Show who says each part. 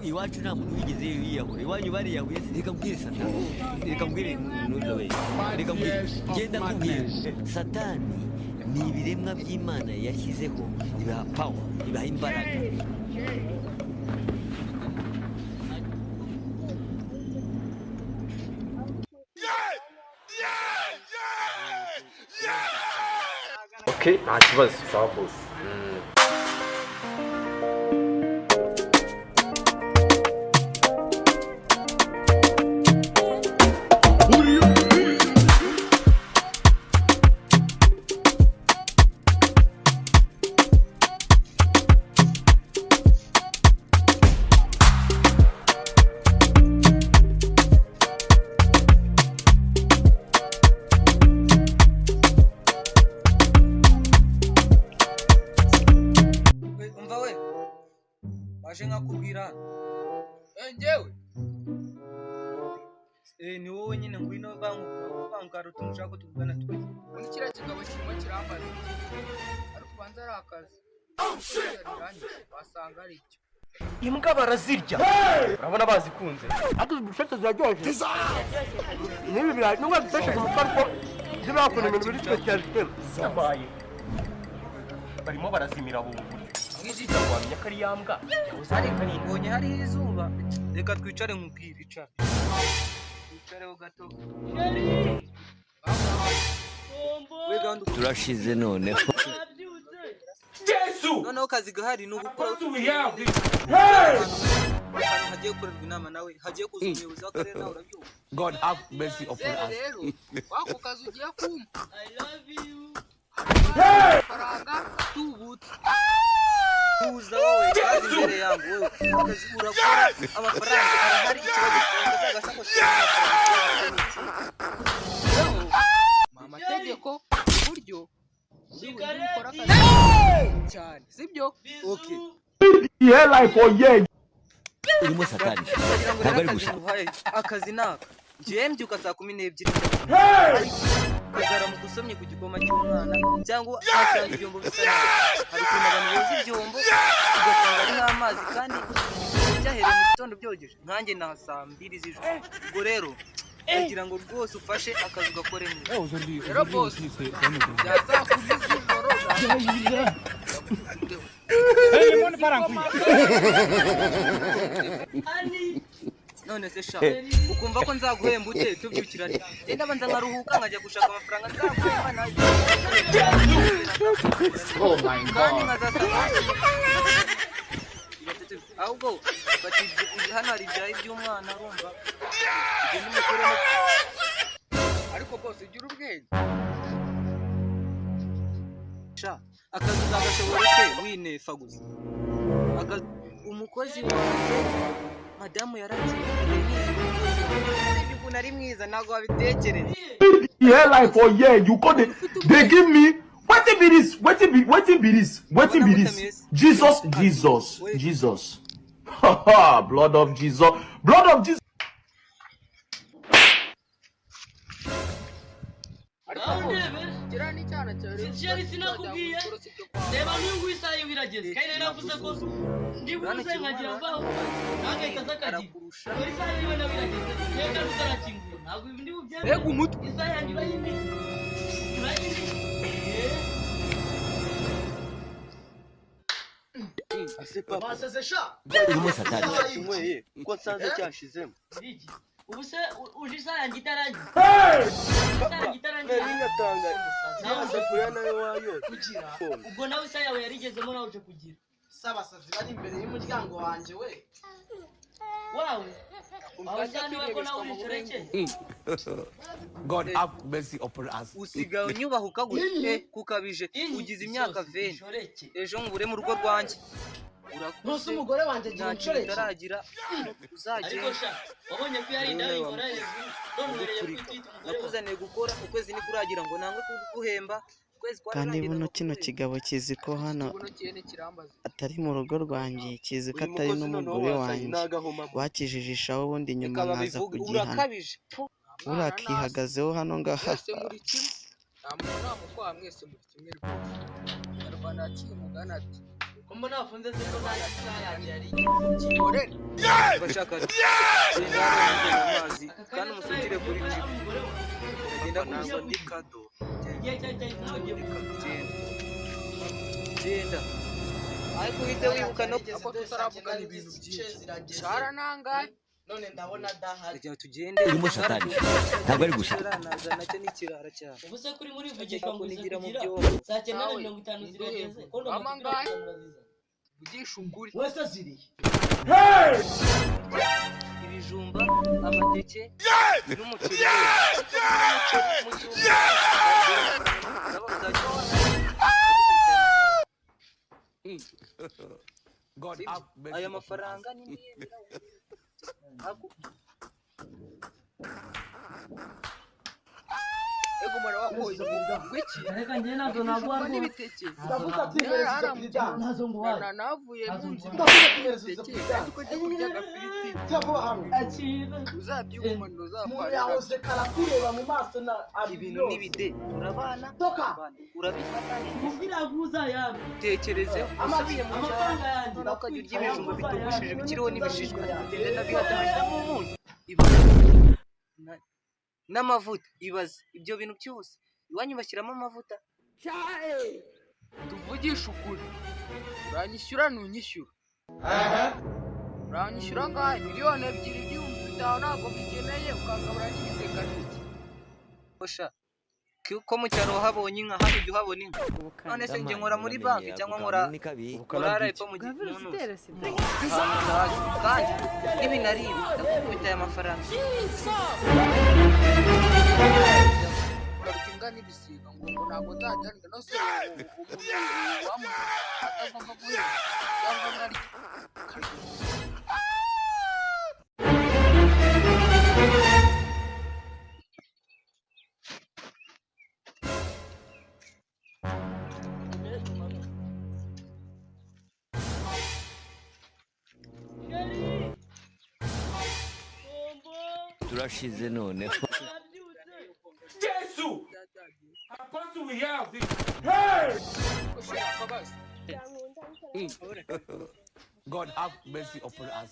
Speaker 1: iwacu nta muntu wigeze yiyahura iwanyu bariyahuye reka mbwire satani reka mbwire nuzawe reka mbwire genda nkubwire satani ni ibiremwa by'Imana yashyizeho ibaha power ibaha imbaraga
Speaker 2: Okay, nta kibazo sawa boss.
Speaker 3: Ngakubwira njyewe ni wowe nyine ngwino bangara utunshaka ko tuvugana twe
Speaker 4: muri kira kigabo kimwe kirambaza ariko banza ari akazi wasanga ari cyo
Speaker 2: Imbwa barazirya urabona bazikunze atu bushete ziraryoje nibi bira nubwo bifashe mu parko zibakona ibintu biri special sabaye barimo barazimira bunguri Ngizi wamenya kari yambwa
Speaker 3: uzari kari mbonye hari izuba reka twicare nkubwira icara twicare gato
Speaker 1: turashize none
Speaker 3: Yesu noneho kazi gahari n'ugukora hagiye gukorerwa inama nawe hagiye kuza umuyobozi w'akarere nawe urabyumva
Speaker 2: God have mercy upon us
Speaker 4: rero wako kazi ugiye kumpa I love you faranga tubutse tuza wowe kazi imbere yangu wowe akazi urakora amafaranga arahari ikibazo mama tegeko buryo ukora akazi cyane sibyo okay
Speaker 2: yeah like for yeah
Speaker 1: urimo satani ntabwo ari gusa
Speaker 3: akazi naka ngiye mbyuka saa 12 kagara mu gusomye ku gikoma cy'umwana cyangwa asanga ibyombo bisa nabi hari kuma abantu boza ibyombo ugasanga ari n'amazi kandi byahereye mu gitondo byogeje nkanjye na saa 2 z'ijoro ubwo rero kugira ngo rwose ufashe akazi gakore neza
Speaker 4: rero boss yazakubiza ijoro
Speaker 3: mbona parankuye none se sha ukumva ko nzaguhemba ute tubyukira ari enda banza nkaruhuka nkajya gushaka amafaranga nzaguhemba naje
Speaker 2: oh my god
Speaker 3: ahubwo bati hano hari ibyayi by'umwana urumva ibyo n'umukore
Speaker 4: ariko bose ugira ubwenge
Speaker 3: sha akazi uzagashobora ute winefa gusa umukozi wanjye madamu yaragiye ibyo nari mwiza nago wabitekereza
Speaker 2: yeah like for yeah you got they give me what be this Jesus haha blood of Jesus
Speaker 4: gira ni cyana cyane
Speaker 5: sinakubwiye reba n'ingu isaye birageze kandi navuze ko ndibuze nkagira mbaho nagahita zakagira dore isaye niwe nabirageze reka utarakingura ntabwo ndi bubyeme
Speaker 4: rega umutwe
Speaker 5: isaye yanjye bayindi
Speaker 3: ase papa
Speaker 4: basesesha
Speaker 1: urimo satani
Speaker 3: kinyweye ko nsanze cyashizemo
Speaker 5: ubuse uje isaye yanjye itarangiye
Speaker 3: ningatanga nawe kuya nawe wayo
Speaker 4: kugira
Speaker 5: ubwo nawe isaye yawe yarigezemo nawe uje kugira
Speaker 4: sabasazi bari imbere y'umuryango wanje we
Speaker 5: wawe abasani wako nawe urishereke
Speaker 2: God have mercy upon us
Speaker 3: usigaye unyubahuka gute kukabije ugize imyaka 20 ejo ngure mu rugo rwanjye
Speaker 4: Nose umugore wanje agira inshoreke
Speaker 3: utaragira uzagenda
Speaker 5: ariko sha wabonye ko yari ndawe ikora hejuru none ubereye kwitita
Speaker 3: nakuzaniye gukora ukwezi ni kuragira ngo nangwe kuguhemba
Speaker 6: kandi buno kino kigabo kizi ko hano atari mu rugo rwanjye kizi ko atari n'umugore wanjye wakijijishaho ubundi nyuma nkaza kugihana uriya akihagazeho hano ngaha.
Speaker 4: mwese muri kimwe nta muntu nta mukwaha mwese muri kimwe rwose Nyarwanda yaciye umugani ati
Speaker 5: Kumbe nafunze se ko nta isaha yanjye yari
Speaker 4: kiborere
Speaker 3: bashaka genda hano mu mazi kandi umusukire kuri jibu uragenda kuza ndi kado genda ariko uhite wibuka no
Speaker 4: ko tutaravugana ibintu byinshi shara nangahe
Speaker 5: none ndabona dahari
Speaker 3: reka tugende
Speaker 1: urimo satani ntabwo ari gusa
Speaker 3: nacyo ni ikirara cyane
Speaker 5: ubu se kuri muri vugishwa ngo
Speaker 3: kunigira mu
Speaker 5: kugira
Speaker 3: byobo
Speaker 5: saa 9:50 zirageze kondo
Speaker 4: amangahe vugisha ukuri
Speaker 5: wese ziriye
Speaker 3: ibijumba amateke n'umuceri mu gihugu aya mafaranga ni miyemera
Speaker 4: ego mara wakoze ngwiki
Speaker 5: reka njye nazo nagwa
Speaker 4: n'ibiteke
Speaker 5: nazo ngwa
Speaker 4: navuye mu nzira ariko njye kurya agafiriti
Speaker 5: akira
Speaker 4: uzabyuma ntuzapfa
Speaker 2: yahoze karakureba mu maso na
Speaker 3: ibintu n'ibide urabana urabifata
Speaker 5: kugira guza yawe
Speaker 3: tekerezeho usubiye mu cyaro
Speaker 5: amafaranga yanjye
Speaker 3: ukajya urya ibijumba bitogoshije bikiriho n'ibishishwa ugende nabihadahashyiramo umunyu n'amavuta ibaze ibyo bintu byose iwanyu bashyiramo amavuta
Speaker 4: tuvugisha ukuri uranyishyura ntunyishyura uranyishyura ngahe miliyoni 2,500 ntabwo mbikeneye ukangabura n'ibiteka n'iki
Speaker 3: osha ko mu cyaro wahabonye inka hano ujya uhabona inka none se njye nkora muri banki cyangwa nkora epfo mu gihugu kandi n'ibinaribi ndakubita aya mafaranga
Speaker 4: uraruka imbwa n'ibisiga ngo ntabwo nzajyanira no se umuntu wamuntu atagomba guhera cyangwa nari
Speaker 1: turashize noneho
Speaker 2: Yesu apostle we have this God have mercy upon us